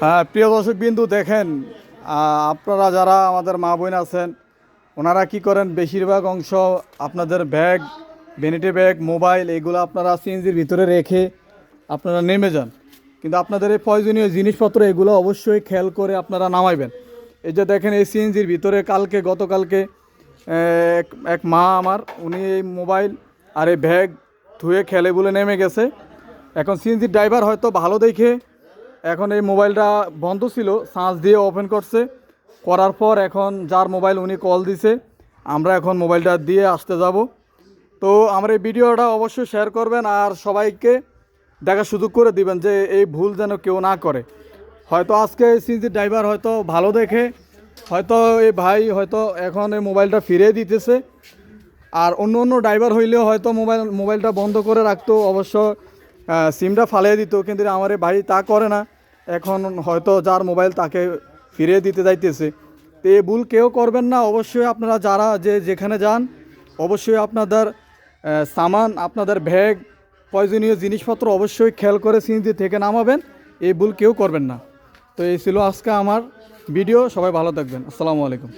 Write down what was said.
হ্যাঁ, প্রিয় দর্শক বিন্দু দেখেন, আপনারা যারা আমাদের মা বোন আছেন ওনারা কি করেন, বেশিরভাগ অংশ আপনাদের ব্যাগ, ভ্যানিটি ব্যাগ, মোবাইল এগুলো আপনারা সিএনজির ভিতরে রেখে আপনারা নেমে যান। কিন্তু আপনাদের এই প্রয়োজনীয় জিনিসপত্র এগুলো অবশ্যই খেয়াল করে আপনারা নামাইবেন। এই যে দেখেন, এই সিএনজির ভিতরে গতকালকে এক মা আমার, উনি এই মোবাইল আর এই ব্যাগ ধুয়ে খেলে বলে নেমে গেছে। এখন সিএনজির ড্রাইভার হয়তো ভালো দেখে এখন এই মোবাইলটা বন্ধ ছিল, চার্জ দিয়ে ওপেন করছে, করার পর এখন যার মোবাইল উনি কল দিছে, আমরা এখন মোবাইলটা দিয়ে আসতে যাব। তো আমার এই ভিডিওটা অবশ্যই শেয়ার করবেন আর সবাইকে দেখার সুযোগ করে দিবেন যে এই ভুল যেন কেউ না করে। হয়তো আজকে সিএনজি ড্রাইভার হয়তো ভালো দেখে হয়তো এই ভাই হয়তো এখন এই মোবাইলটা ফিরিয়ে দিতেছে, আর অন্য অন্য ড্রাইভার হইলেও হয়তো মোবাইলটা বন্ধ করে রাখতো, অবশ্য সিমটা ফালিয়ে দিত। কিন্তু আমার এই ভাই তা করে না, এখন হয়তো যার মোবাইল তাকে ফিরিয়ে দিতে যাইতেছে। তো এই ভুল কেউ করবেন না। অবশ্যই আপনারা যারা যেখানে যান অবশ্যই আপনাদের সামান, আপনাদের ব্যাগ, প্রয়োজনীয় জিনিসপত্র অবশ্যই খেয়াল করে সিএনজি থেকে নামাবেন। এই ভুল কেউ করবেন না। তো এই ছিল আজকে আমার ভিডিও। সবাই ভালো থাকবেন। আসসালামু আলাইকুম।